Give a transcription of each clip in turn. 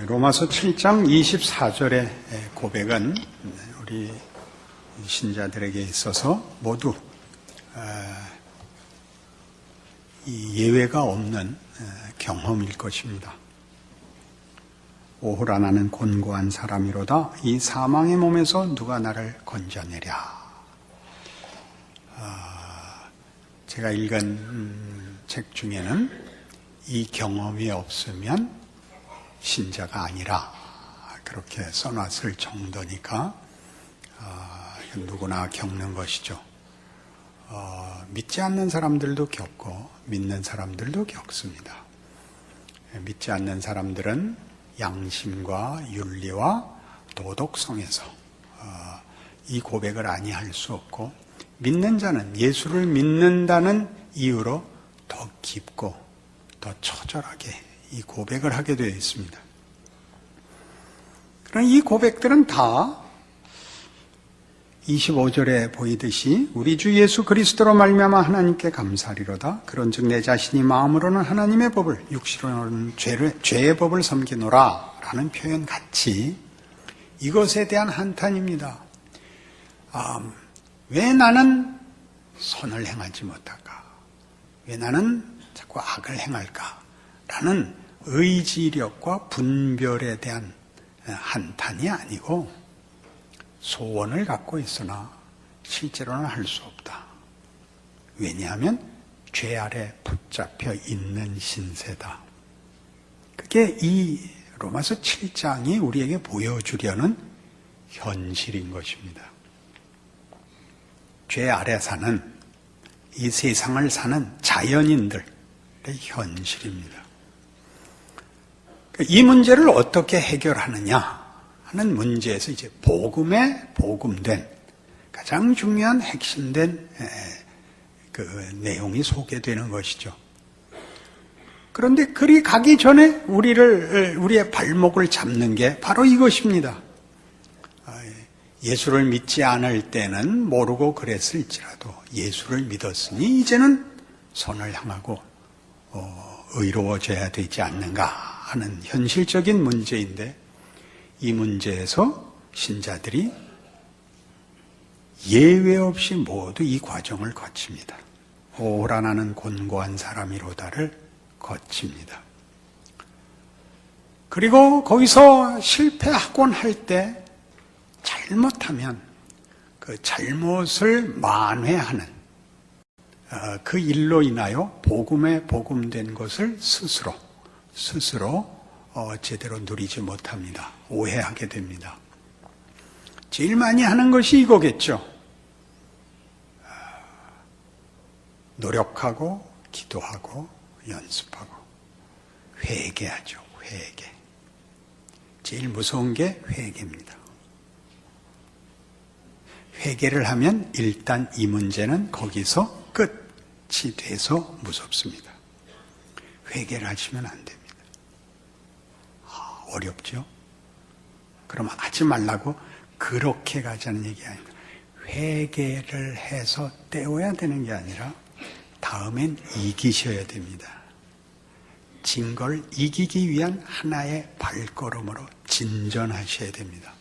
로마서 7장 24절의 고백은 우리 신자들에게 있어서 모두 이 예외가 없는 경험일 것입니다. 오호라 나는 곤고한 사람이로다. 이 사망의 몸에서 누가 나를 건져내랴. 제가 읽은 책 중에는 이 경험이 없으면 신자가 아니라 그렇게 써놨을 정도니까 누구나 겪는 것이죠. 믿지 않는 사람들도 겪고 믿는 사람들도 겪습니다. 믿지 않는 사람들은 양심과 윤리와 도덕성에서 이 고백을 아니할 수 없고, 믿는 자는 예수를 믿는다는 이유로 더 깊고 더 처절하게 이 고백을 하게 되어 있습니다. 그러나 이 고백들은 다 25절에 보이듯이 우리 주 예수 그리스도로 말미암아 하나님께 감사하리로다. 그런즉 내 자신이 마음으로는 하나님의 법을, 육신으로는 죄의 법을 섬기노라 라는 표현 같이 이것에 대한 한탄입니다. 왜 나는 선을 행하지 못할까? 왜 나는 자꾸 악을 행할까? 라는 의지력과 분별에 대한 한탄이 아니고 소원을 갖고 있으나 실제로는 할 수 없다. 왜냐하면 죄 아래 붙잡혀 있는 신세다. 그게 이 로마서 7장이 우리에게 보여주려는 현실인 것입니다. 죄 아래 사는, 이 세상을 사는 자연인들의 현실입니다. 이 문제를 어떻게 해결하느냐 하는 문제에서 이제 복음에 복음된 가장 중요한 핵심된 그 내용이 소개되는 것이죠. 그런데 그리 가기 전에 우리의 발목을 잡는 게 바로 이것입니다. 예수를 믿지 않을 때는 모르고 그랬을지라도 예수를 믿었으니 이제는 선을 향하고 의로워져야 되지 않는가 하는 현실적인 문제인데, 이 문제에서 신자들이 예외 없이 모두 이 과정을 거칩니다. 오호라 나는 곤고한 사람이로다를 거칩니다. 그리고 거기서 실패하곤 할 때 잘못하면 그 잘못을 만회하는 그 일로 인하여 복음에 복음된 것을 스스로 제대로 누리지 못합니다. 오해하게 됩니다. 제일 많이 하는 것이 이거겠죠. 노력하고 기도하고 연습하고 회개하죠. 회개. 제일 무서운 게 회개입니다. 회개를 하면 일단 이 문제는 거기서 끝이 돼서 무섭습니다. 회개를 하시면 안 됩니다. 어렵죠? 그럼 하지 말라고 그렇게 가자는 얘기 아닙니다. 회개를 해서 때워야 되는 게 아니라 다음엔 이기셔야 됩니다. 진 걸 이기기 위한 하나의 발걸음으로 진전하셔야 됩니다.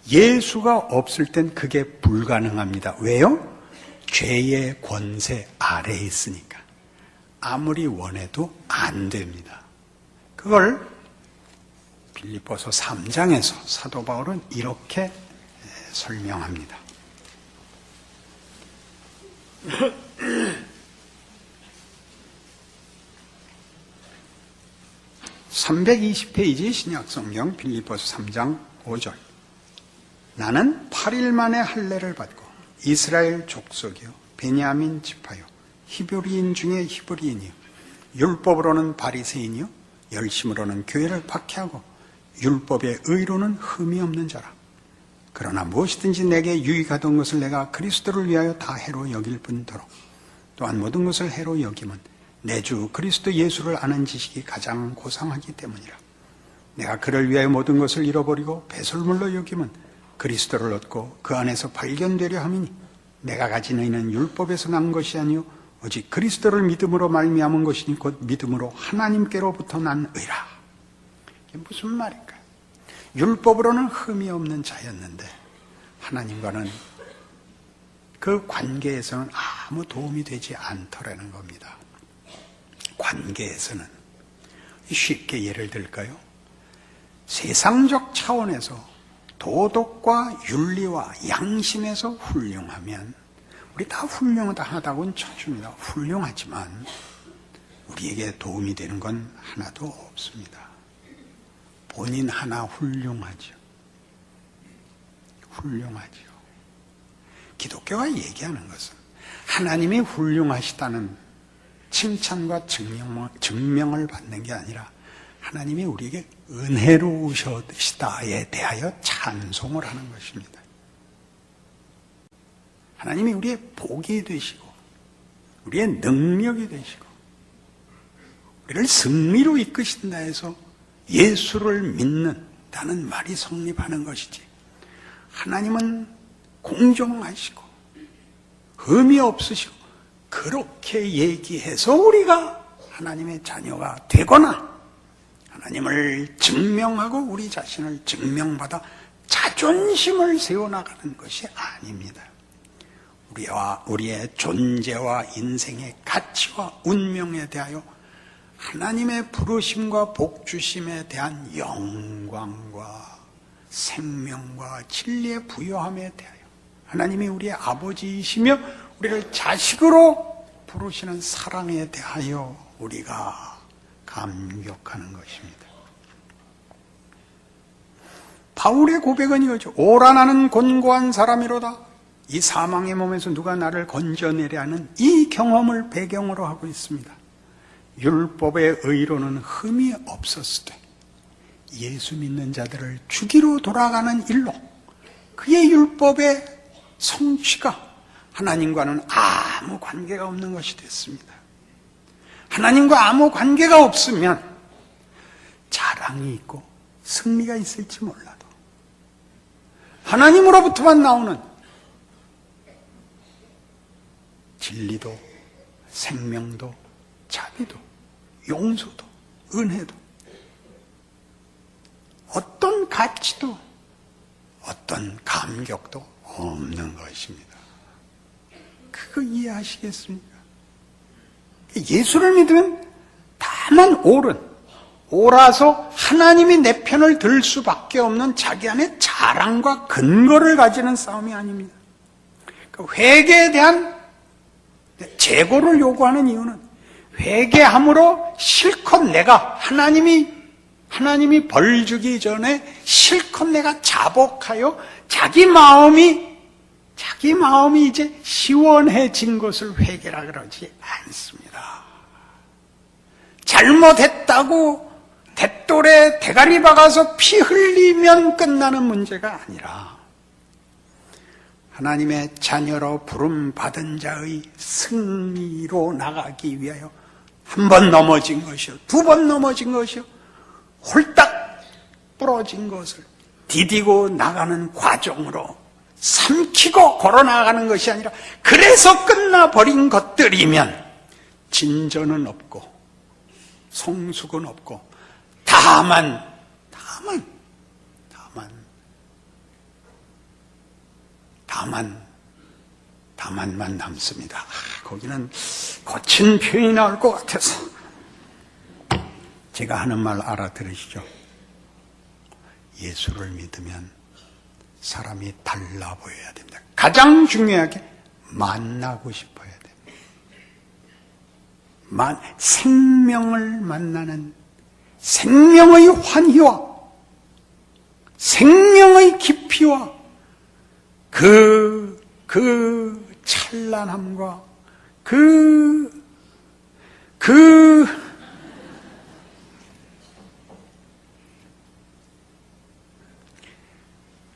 예수가 없을 땐 그게 불가능합니다. 왜요? 죄의 권세 아래에 있으니까. 아무리 원해도 안 됩니다. 그걸 빌립보서 3장에서 사도 바울은 이렇게 설명합니다. 320페이지 신약성경 빌립보서 3장 5절. 나는 8일 만에 할례를 받고 이스라엘 족속이요 베냐민 지파요 히브리인 중에 히브리인이요 율법으로는 바리새인이요 열심으로는 교회를 박해하고 율법의 의로는 흠이 없는 자라. 그러나 무엇이든지 내게 유익하던 것을 내가 그리스도를 위하여 다 해로 여길 뿐더러 또한 모든 것을 해로 여김은 내 주 그리스도 예수를 아는 지식이 가장 고상하기 때문이라. 내가 그를 위하여 모든 것을 잃어버리고 배설물로 여김은 그리스도를 얻고 그 안에서 발견되려 함이니 내가 가진 의는 율법에서 난 것이 아니요 오직 그리스도를 믿음으로 말미암은 것이니 곧 믿음으로 하나님께로부터 난 의라. 이게 무슨 말일까요? 율법으로는 흠이 없는 자였는데 하나님과는 그 관계에서는 아무 도움이 되지 않더라는 겁니다. 관계에서는 쉽게 예를 들까요? 세상적 차원에서 도덕과 윤리와 양심에서 훌륭하면 우리 다 훌륭하다고는 쳐줍니다. 훌륭하지만 우리에게 도움이 되는 건 하나도 없습니다. 본인 하나 훌륭하죠. 훌륭하죠. 기독교가 얘기하는 것은 하나님이 훌륭하시다는 칭찬과 증명을 받는 게 아니라 하나님이 우리에게 은혜로우시다에 대하여 찬송을 하는 것입니다. 하나님이 우리의 복이 되시고 우리의 능력이 되시고 우리를 승리로 이끄신다 해서 예수를 믿는다는 말이 성립하는 것이지, 하나님은 공정하시고 흠이 없으시고 그렇게 얘기해서 우리가 하나님의 자녀가 되거나 하나님을 증명하고 우리 자신을 증명받아 자존심을 세워나가는 것이 아닙니다. 우리의 존재와 인생의 가치와 운명에 대하여 하나님의 부르심과 복주심에 대한 영광과 생명과 진리의 부여함에 대하여 하나님이 우리의 아버지이시며 우리를 자식으로 부르시는 사랑에 대하여 우리가 감격하는 것입니다. 바울의 고백은 이거죠. 오라 나는 곤고한 사람이로다. 이 사망의 몸에서 누가 나를 건져내려 하는 이 경험을 배경으로 하고 있습니다. 율법의 의로는 흠이 없었으되 예수 믿는 자들을 죽이러 돌아가는 일로 그의 율법의 성취가 하나님과는 아무 관계가 없는 것이 됐습니다. 하나님과 아무 관계가 없으면 자랑이 있고 승리가 있을지 몰라도 하나님으로부터만 나오는 진리도 생명도 자비도 용서도 은혜도 어떤 가치도 어떤 감격도 없는 것입니다. 그거 이해하시겠습니까? 예수를 믿으면 다만 옳아서 하나님이 내 편을 들 수밖에 없는 자기 안에 자랑과 근거를 가지는 싸움이 아닙니다. 회개에 대한 재고를 요구하는 이유는 회개함으로 실컷 내가 하나님이 벌 주기 전에 실컷 내가 자복하여 자기 마음이 이제 시원해진 것을 회개라 그러지 않습니다. 잘못했다고 대돌에 대가리 박아서 피 흘리면 끝나는 문제가 아니라 하나님의 자녀로 부름받은 자의 승리로 나가기 위하여 한 번 넘어진 것이요, 두 번 넘어진 것이요, 홀딱 부러진 것을 디디고 나가는 과정으로 삼키고 걸어나가는 것이 아니라 그래서 끝나버린 것들이면 진전은 없고 성숙은 없고 다만만 남습니다. 거기는 거친 표현이 나올 것 같아서 제가 하는 말 알아들으시죠? 예수를 믿으면 사람이 달라 보여야 됩니다. 가장 중요하게 만나고 싶어야 됩니다. 생명을 만나는 생명의 환희와 생명의 깊이와 그 찬란함과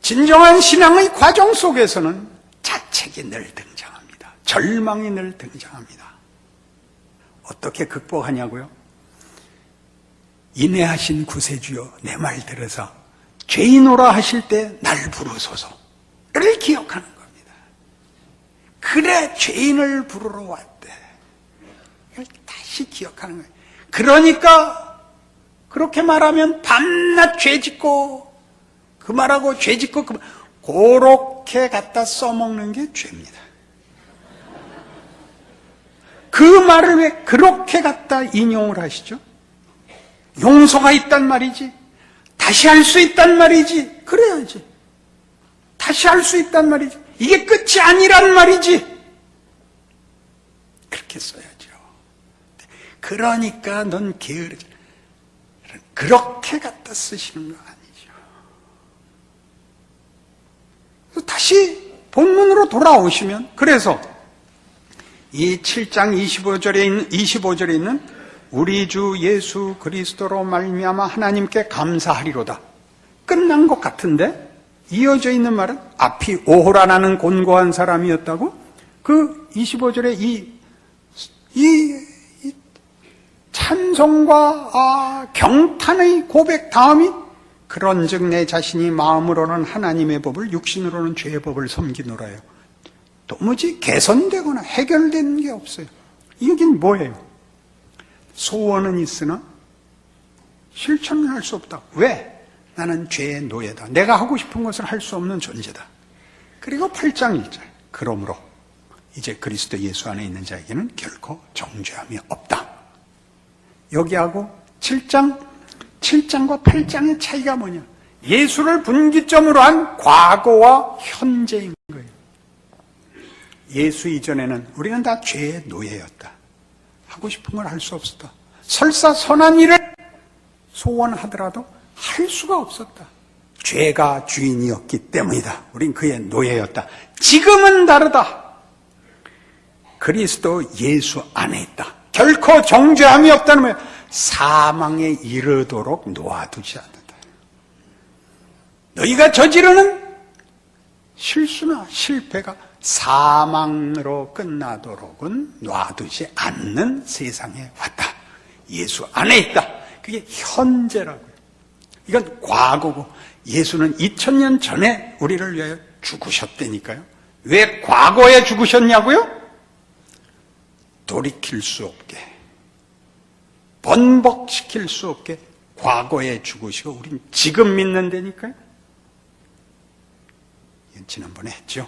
진정한 신앙의 과정 속에서는 자책이 늘 등장합니다. 절망이 늘 등장합니다. 어떻게 극복하냐고요? 인애하신 구세주여 내 말 들으사 죄인오라 하실 때 날 부르소서를 기억하는 겁니다. 그래 죄인을 부르러 왔대. 이걸 다시 기억하는 거예요. 그러니까 그렇게 말하면 밤낮 죄짓고 그 말하고 죄짓고 그렇게 갖다 써먹는 게 죄입니다. 그 말을 왜 그렇게 갖다 인용을 하시죠? 용서가 있단 말이지, 다시 할 수 있단 말이지, 그래야지. 다시 할 수 있단 말이지, 이게 끝이 아니란 말이지, 그렇게 써야죠. 그러니까 넌 게으르지, 그렇게 갖다 쓰시는 거 아니죠. 다시 본문으로 돌아오시면, 그래서 이 7장 25절에 있는 우리 주 예수 그리스도로 말미암아 하나님께 감사하리로다, 끝난 것 같은데 이어져 있는 말은 앞이 오호라나는 곤고한 사람이었다고, 그 25절에 이 찬송과 경탄의 고백 다음이 그런즉 내 자신이 마음으로는 하나님의 법을 육신으로는 죄의 법을 섬기노라요. 도무지 개선되거나 해결된 게 없어요. 여긴 뭐예요? 소원은 있으나 실천을 할 수 없다. 왜? 나는 죄의 노예다. 내가 하고 싶은 것을 할 수 없는 존재다. 그리고 8장 1절, 그러므로 이제 그리스도 예수 안에 있는 자에게는 결코 정죄함이 없다. 여기하고 7장과 8장의 차이가 뭐냐? 예수를 분기점으로 한 과거와 현재인 거예요. 예수 이전에는 우리는 다 죄의 노예였다. 하고 싶은 걸 할 수 없었다. 설사 선한 일을 소원하더라도 할 수가 없었다. 죄가 주인이었기 때문이다. 우린 그의 노예였다. 지금은 다르다. 그리스도 예수 안에 있다. 결코 정죄함이 없다는 거예요. 사망에 이르도록 놓아두지 않는다. 너희가 저지르는 실수나 실패가 사망으로 끝나도록은 놔두지 않는 세상에 왔다. 예수 안에 있다. 그게 현재라고요. 이건 과거고, 예수는 2000년 전에 우리를 위하여 죽으셨다니까요. 왜 과거에 죽으셨냐고요? 돌이킬 수 없게, 번복시킬 수 없게 과거에 죽으시고 우린 지금 믿는다니까요. 이건 지난번에 했죠.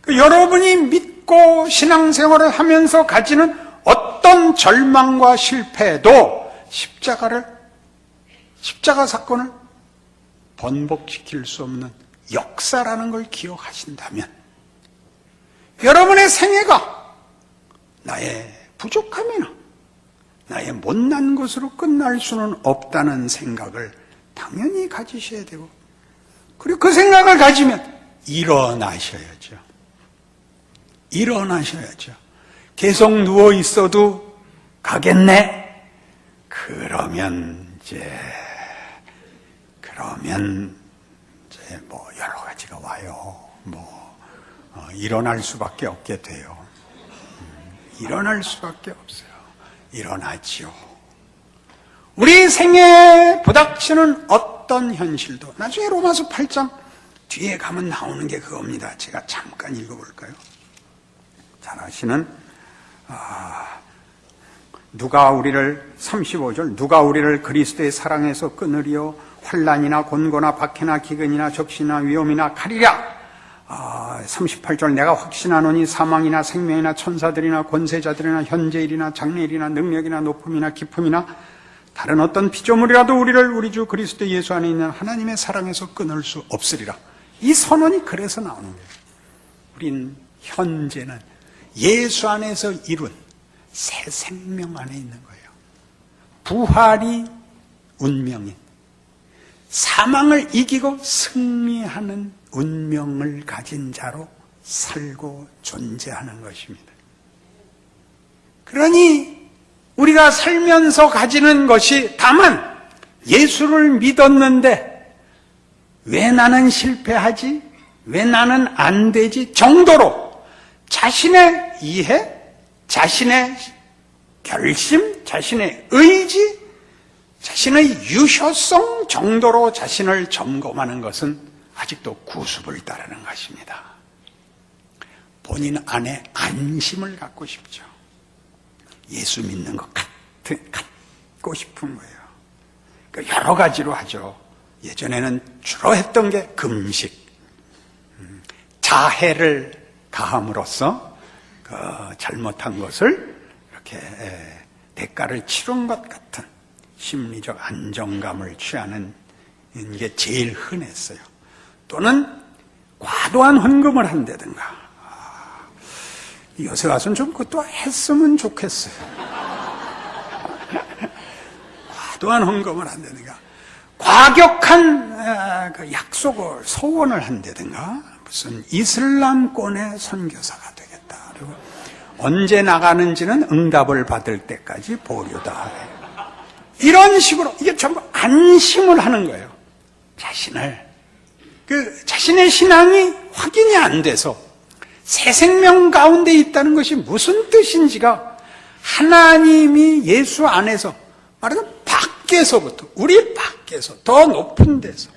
여러분이 믿고 신앙생활을 하면서 가지는 어떤 절망과 실패도 십자가 사건을 번복시킬 수 없는 역사라는 걸 기억하신다면, 여러분의 생애가 나의 부족함이나 나의 못난 것으로 끝날 수는 없다는 생각을 당연히 가지셔야 되고, 그리고 그 생각을 가지면 일어나셔야죠. 계속 누워 있어도 가겠네? 그러면 이제 뭐 여러 가지가 와요. 일어날 수밖에 없게 돼요. 일어날 수밖에 없어요. 일어나지요. 우리 생애에 부닥치는 어떤 현실도 나중에 로마서 8장 뒤에 가면 나오는 게 그겁니다. 제가 잠깐 읽어볼까요? 잘 아시는 누가 우리를 35절 누가 우리를 그리스도의 사랑에서 끊으리요? 환난이나 곤고나 박해나 기근이나 적신이나 위험이나 칼이랴. 38절 내가 확신하노니 사망이나 생명이나 천사들이나 권세자들이나 현재일이나 장래일이나 능력이나 높음이나 깊음이나 다른 어떤 피조물이라도 우리를 우리 주 그리스도 예수 안에 있는 하나님의 사랑에서 끊을 수 없으리라. 이 선언이 그래서 나오는 거예요. 우린 현재는 예수 안에서 이룬 새 생명 안에 있는 거예요. 부활이 운명인, 사망을 이기고 승리하는 운명을 가진 자로 살고 존재하는 것입니다. 그러니 우리가 살면서 가지는 것이 다만 예수를 믿었는데 왜 나는 실패하지? 왜 나는 안 되지? 정도로 자신의 이해, 자신의 결심, 자신의 의지, 자신의 유효성 정도로 자신을 점검하는 것은 아직도 구습을 따르는 것입니다. 본인 안에 안심을 갖고 싶죠. 예수 믿는 것 갖고 싶은 거예요. 여러 가지로 하죠. 예전에는 주로 했던 게 금식, 자해를 가함으로써 그 잘못한 것을 이렇게 대가를 치른 것 같은 심리적 안정감을 취하는 게 제일 흔했어요. 또는 과도한 헌금을 한다든가. 요새 와서는 좀 그것도 했으면 좋겠어요. 과도한 헌금을 한다든가, 과격한 약속을, 소원을 한다든가, 무슨 이슬람권의 선교사가 되겠다. 그리고 언제 나가는지는 응답을 받을 때까지 보류다. 이런 식으로 이게 전부 안심을 하는 거예요. 자신의 신앙이 확인이 안 돼서 새 생명 가운데 있다는 것이 무슨 뜻인지가 하나님이 예수 안에서 말하자면 밖에서부터, 우리 밖에서, 더 높은 데서,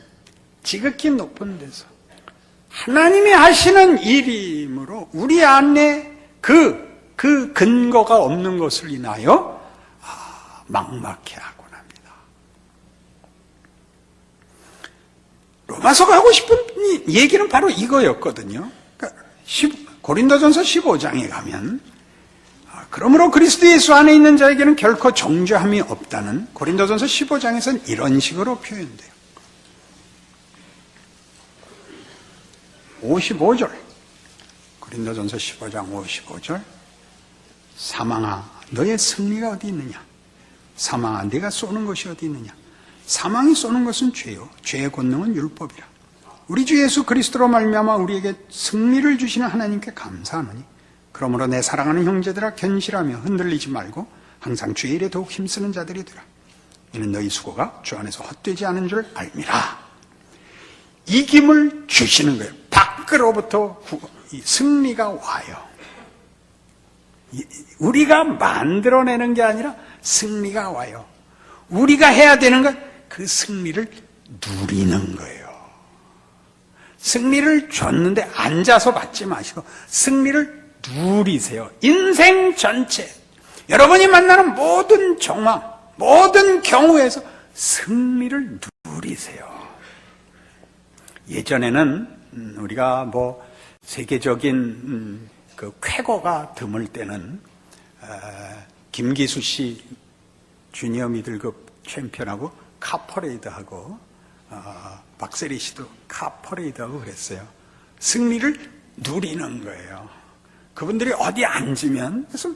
지극히 높은 데서 하나님이 하시는 일이므로 우리 안에 그 근거가 없는 것을 인하여 막막해하곤 합니다. 로마서가 하고 싶은 얘기는 바로 이거였거든요. 그러니까 고린도전서 15장에 가면 그러므로 그리스도 예수 안에 있는 자에게는 결코 정죄함이 없다는 고린도전서 15장에서는 이런 식으로 표현돼요. 55절, 고린도전서 15장 55절, 사망아 너의 승리가 어디 있느냐? 사망아 네가 쏘는 것이 어디 있느냐? 사망이 쏘는 것은 죄요, 죄의 권능은 율법이라. 우리 주 예수 그리스도로 말미암아 우리에게 승리를 주시는 하나님께 감사하노니 그러므로 내 사랑하는 형제들아 견실하며 흔들리지 말고 항상 주의 일에 더욱 힘쓰는 자들이 되라. 이는 너희 수고가 주 안에서 헛되지 않은 줄 알미라. 이김을 주시는 거예요. 밖으로부터 승리가 와요. 우리가 만들어내는 게 아니라 승리가 와요. 우리가 해야 되는 건 그 승리를 누리는 거예요. 승리를 줬는데 앉아서 받지 마시고 승리를 누리세요. 인생 전체, 여러분이 만나는 모든 정황, 모든 경우에서 승리를 누리세요. 예전에는 우리가 세계적인 그 쾌거가 드물 때는 김기수 씨 주니어 미들급 챔피언하고 카퍼레이드하고 박세리 씨도 카퍼레이드하고 그랬어요. 승리를 누리는 거예요. 그분들이 어디 앉으면 그래서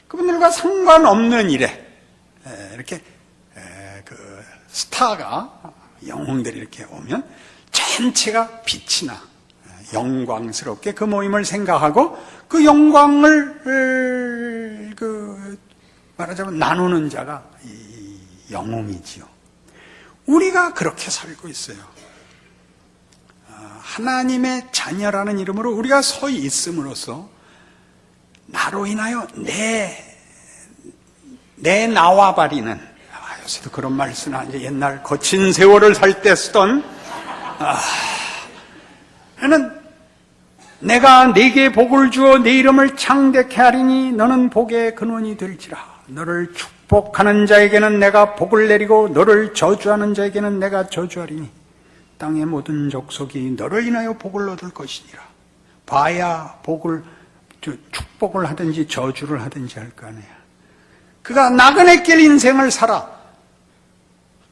그분들과 상관없는 일에 이렇게 그 스타가 영웅들이 이렇게 오면 전체가 빛이 나 영광스럽게 그 모임을 생각하고 그 영광을 말하자면 나누는 자가 이 영웅이지요. 우리가 그렇게 살고 있어요. 하나님의 자녀라는 이름으로 우리가 서 있음으로써 나로 인하여 내 나와 바리는, 요새도 그런 말 쓰나, 이제 옛날 거친 세월을 살 때 쓰던, 나는 내가 네게 복을 주어 네 이름을 창대케 하리니 너는 복의 근원이 될지라. 너를 축복하는 자에게는 내가 복을 내리고 너를 저주하는 자에게는 내가 저주하리니 땅의 모든 족속이 너를 인하여 복을 얻을 것이니라. 봐야 축복을 하든지 저주를 하든지 할 거 아니야. 그가 나그네 길 인생을 살아.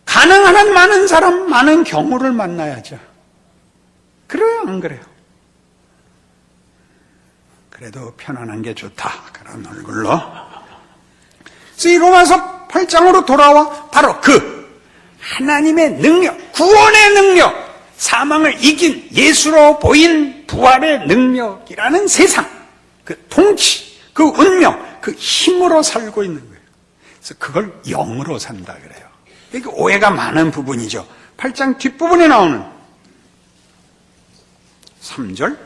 가능한 한 많은 사람, 많은 경우를 만나야죠. 그래요, 안 그래요? 그래도 편안한 게 좋다, 그런 얼굴로. 그래서 이 로마서 8장으로 돌아와 바로 그 하나님의 능력, 구원의 능력, 사망을 이긴 예수로 보인 부활의 능력이라는 세상, 그 통치, 그 운명, 그 힘으로 살고 있는 거예요. 그래서 그걸 영으로 산다 그래요. 이게 오해가 많은 부분이죠. 8장 뒷부분에 나오는 3절,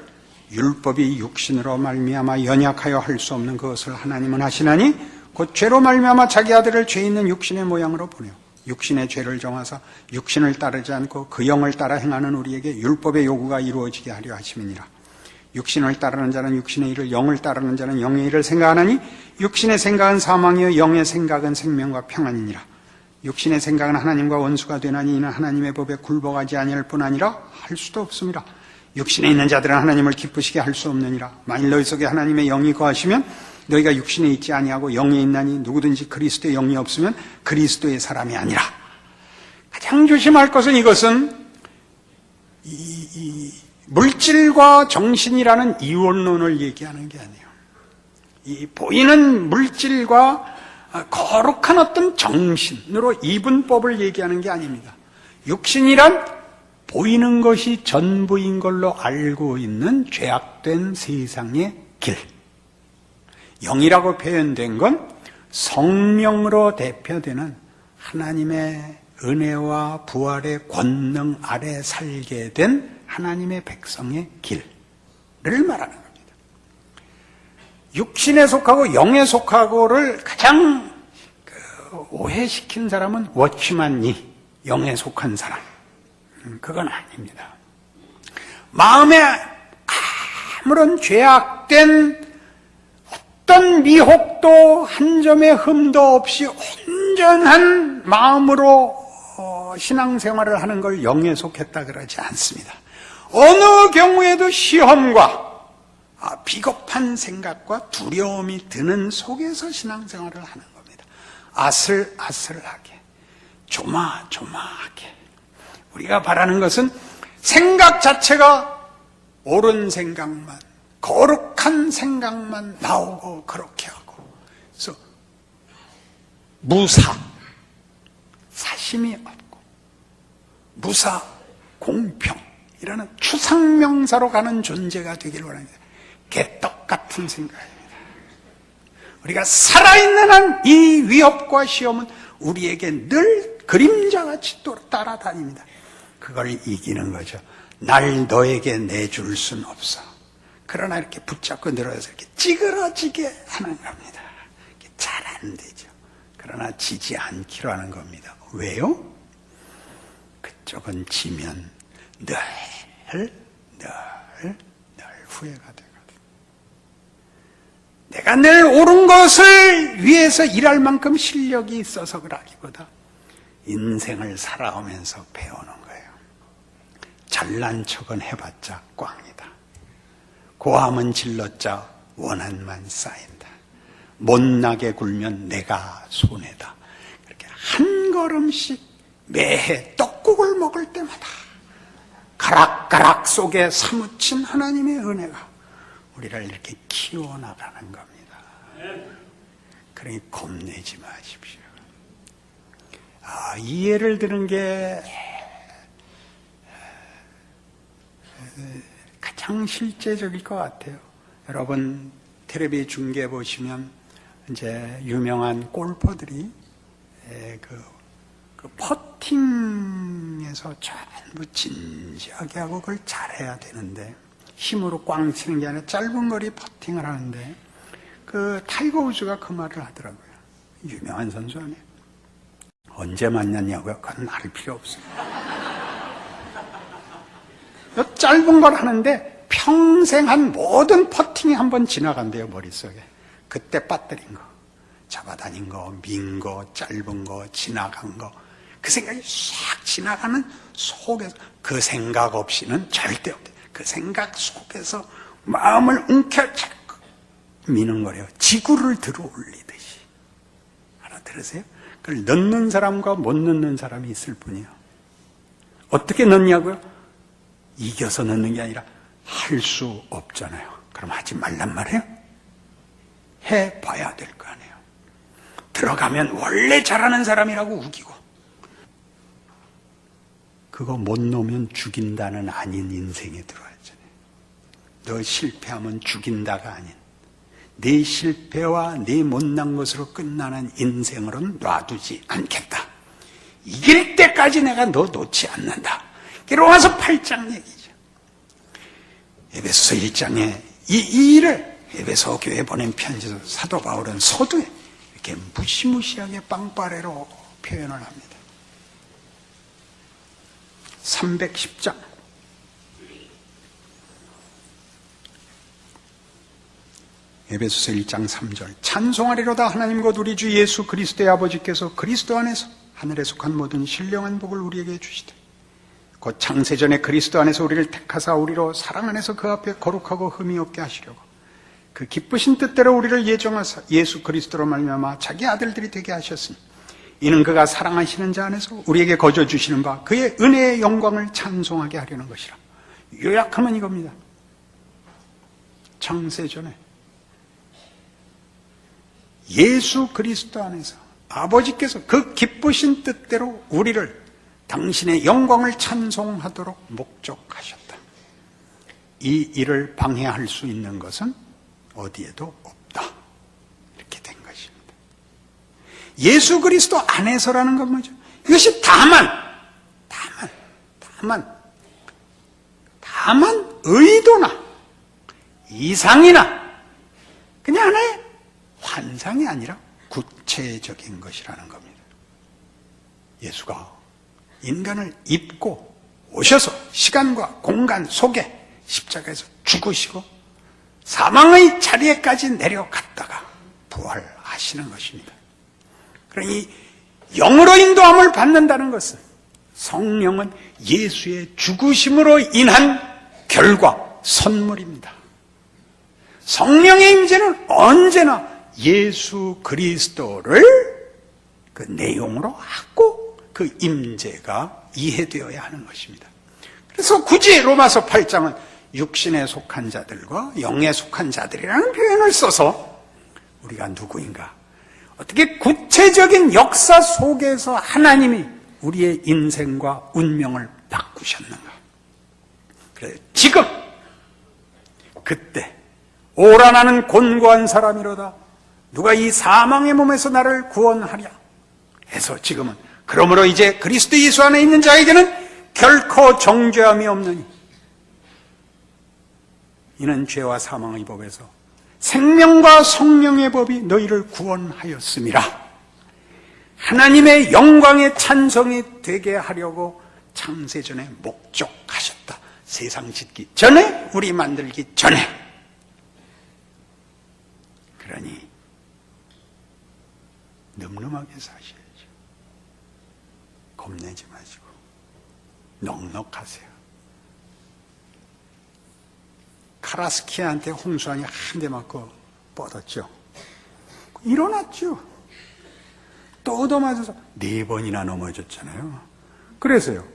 율법이 육신으로 말미암아 연약하여 할 수 없는 그것을 하나님은 하시나니 곧 죄로 말미암아 자기 아들을 죄 있는 육신의 모양으로 보내요. 육신의 죄를 정하사 육신을 따르지 않고 그 영을 따라 행하는 우리에게 율법의 요구가 이루어지게 하려 하심이니라. 육신을 따르는 자는 육신의 일을, 영을 따르는 자는 영의 일을 생각하나니 육신의 생각은 사망이요 영의 생각은 생명과 평안이니라. 육신의 생각은 하나님과 원수가 되나니 이는 하나님의 법에 굴복하지 아니할 뿐 아니라 할 수도 없습니다. 육신에 있는 자들은 하나님을 기쁘시게 할 수 없느니라. 만일 너희 속에 하나님의 영이 거하시면 너희가 육신에 있지 아니하고 영에 있나니 누구든지 그리스도의 영이 없으면 그리스도의 사람이 아니라. 가장 조심할 것은 이것은 이 물질과 정신이라는 이원론을 얘기하는 게 아니에요. 이 보이는 물질과 거룩한 어떤 정신으로 이분법을 얘기하는 게 아닙니다. 육신이란 보이는 것이 전부인 걸로 알고 있는 죄악된 세상의 길. 영이라고 표현된 건 성령으로 대표되는 하나님의 은혜와 부활의 권능 아래 살게 된 하나님의 백성의 길을 말하는 겁니다. 육신에 속하고 영에 속하고를 가장 오해시킨 사람은 워치만니, 영에 속한 사람. 그건 아닙니다. 마음에 아무런 죄악된 어떤 미혹도 한 점의 흠도 없이 온전한 마음으로 신앙생활을 하는 걸 영에 속했다 그러지 않습니다. 어느 경우에도 시험과 비겁한 생각과 두려움이 드는 속에서 신앙생활을 하는 겁니다. 아슬아슬하게, 조마조마하게. 우리가 바라는 것은 생각 자체가 옳은 생각만, 거룩한 생각만 나오고 그렇게 하고, 그래서 무사, 사심이 없고, 무사, 공평이라는 추상명사로 가는 존재가 되길 원합니다. 개떡 같은 생각입니다. 우리가 살아있는 한 이 위협과 시험은 우리에게 늘 그림자같이 따라다닙니다. 그걸 이기는 거죠. 날 너에게 내줄 순 없어. 그러나 이렇게 붙잡고 늘어져서 이렇게 찌그러지게 하는 겁니다. 잘 안 되죠. 그러나 지지 않기로 하는 겁니다. 왜요? 그쪽은 지면 늘 후회가 되거든. 내가 늘 옳은 것을 위해서 일할 만큼 실력이 있어서 그러기보다 인생을 살아오면서 배우는 거예요. 잘난 척은 해봤자 꽝이다. 고함은 질렀자 원한만 쌓인다. 못나게 굴면 내가 손해다. 그렇게 한 걸음씩 매해 떡국을 먹을 때마다 가락가락 속에 사무친 하나님의 은혜가 우리를 이렇게 키워나가는 겁니다. 그러니 겁내지 마십시오. 이 예를 드는 게 가장 실제적일 것 같아요. 여러분 텔레비 중계 보시면 이제 유명한 골퍼들이 그 퍼팅에서 전부 진지하게 하고 그걸 잘해야 되는데 힘으로 꽝 치는 게 아니라 짧은 거리 퍼팅을 하는데 그 타이거 우즈가 그 말을 하더라고요. 유명한 선수 아니에요. 언제 만났냐고요? 그건 말할 필요 없어요. 짧은 걸 하는데 평생 한 모든 퍼팅이 한번 지나간대요, 머릿속에. 그때 빠뜨린 거, 잡아다닌 거, 민 거, 짧은 거, 지나간 거. 그 생각이 싹 지나가는 속에서 그 생각 없이는 절대 없대. 그 생각 속에서 마음을 움켜잡고 미는 거래요. 지구를 들어 올리듯이. 알아들으세요? 그걸 넣는 사람과 못 넣는 사람이 있을 뿐이에요. 어떻게 넣냐고요? 이겨서 넣는 게 아니라 할 수 없잖아요. 그럼 하지 말란 말이에요? 해봐야 될 거 아니에요. 들어가면 원래 잘하는 사람이라고 우기고 그거 못 넣으면 죽인다는 아닌 인생에 들어왔잖아요. 너 실패하면 죽인다가 아닌 네 실패와 네 못난 것으로 끝나는 인생으로는 놔두지 않겠다. 이길 때까지 내가 너 놓지 않는다. 로마서 8장 얘기죠. 에베소서 1장에 이 일을 에베소 교회에 보낸 편지에서 사도 바울은 서두에 이렇게 무시무시하게 빵빠레로 표현을 합니다. 310장 에베소서 1장 3절 찬송하리로다 하나님 곧 우리 주 예수 그리스도의 아버지께서 그리스도 안에서 하늘에 속한 모든 신령한 복을 우리에게 주시되 곧 창세전에 그리스도 안에서 우리를 택하사 우리로 사랑 안에서 그 앞에 거룩하고 흠이 없게 하시려고 그 기쁘신 뜻대로 우리를 예정하사 예수 그리스도로 말미암아 자기 아들들이 되게 하셨으니 이는 그가 사랑하시는 자 안에서 우리에게 거저 주시는 바 그의 은혜의 영광을 찬송하게 하려는 것이라. 요약하면 이겁니다. 창세전에 예수 그리스도 안에서 아버지께서 그 기쁘신 뜻대로 우리를 당신의 영광을 찬송하도록 목적하셨다. 이 일을 방해할 수 있는 것은 어디에도 없다. 이렇게 된 것입니다. 예수 그리스도 안에서라는 건 뭐죠? 이것이 다만 의도나 이상이나 그냥 하나의 환상이 아니라 구체적인 것이라는 겁니다. 예수가 인간을 입고 오셔서 시간과 공간 속에 십자가에서 죽으시고 사망의 자리에까지 내려갔다가 부활하시는 것입니다. 그러니 영으로 인도함을 받는다는 것은 성령은 예수의 죽으심으로 인한 결과, 선물입니다. 성령의 임재는 언제나 예수 그리스도를 그 내용으로 하고 그 임재가 이해되어야 하는 것입니다. 그래서 굳이 로마서 8장은 육신에 속한 자들과 영에 속한 자들이라는 표현을 써서 우리가 누구인가, 어떻게 구체적인 역사 속에서 하나님이 우리의 인생과 운명을 바꾸셨는가. 그래서 지금 그때 오라 나는 곤고한 사람이로다 누가 이 사망의 몸에서 나를 구원하랴 해서 지금은 그러므로 이제 그리스도 예수 안에 있는 자에게는 결코 정죄함이 없느니 이는 죄와 사망의 법에서 생명과 성령의 법이 너희를 구원하였음이라. 하나님의 영광의 찬송이 되게 하려고 창세전에 목적하셨다. 세상 짓기 전에, 우리 만들기 전에. 그러니 늠름하게 사셔야죠. 겁내지 마시고 넉넉하세요. 카라스키아한테 홍수환이 한 대 맞고 뻗었죠. 일어났죠. 또 얻어맞아서 4번이나 넘어졌잖아요. 그래서요,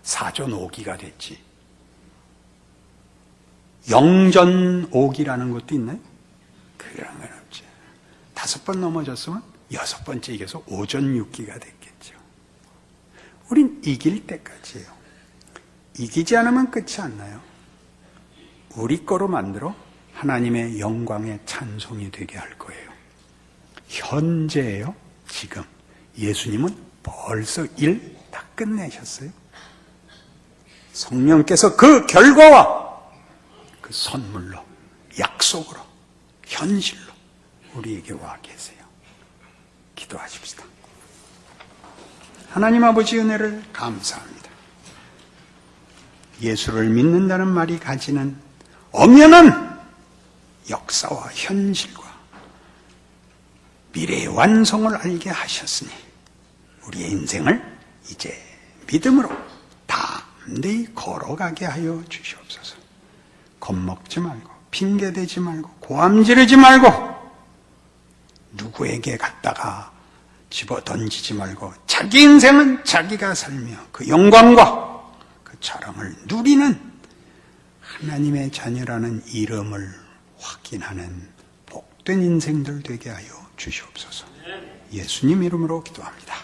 사전오기가 됐지. 영전오기라는 것도 있나요? 그런 건 없죠. 5번 넘어졌으면 6번째 이겨서 오전육기가 됐겠죠. 우린 이길 때까지예요. 이기지 않으면 끝이 안 나요. 우리 거로 만들어 하나님의 영광의 찬송이 되게 할 거예요. 현재예요. 지금. 예수님은 벌써 일 다 끝내셨어요. 성령께서 그 결과와 그 선물로, 약속으로, 현실로 우리에게 와 계세요. 기도하십시다. 하나님 아버지 은혜를 감사합니다. 예수를 믿는다는 말이 가지는 엄연한 역사와 현실과 미래의 완성을 알게 하셨으니 우리의 인생을 이제 믿음으로 담대히 걸어가게 하여 주시옵소서. 겁먹지 말고 핑계대지 말고 고함 지르지 말고 누구에게 갖다가 집어 던지지 말고 자기 인생은 자기가 살며 그 영광과 그 자랑을 누리는 하나님의 자녀라는 이름을 확인하는 복된 인생들 되게 하여 주시옵소서. 예수님 이름으로 기도합니다.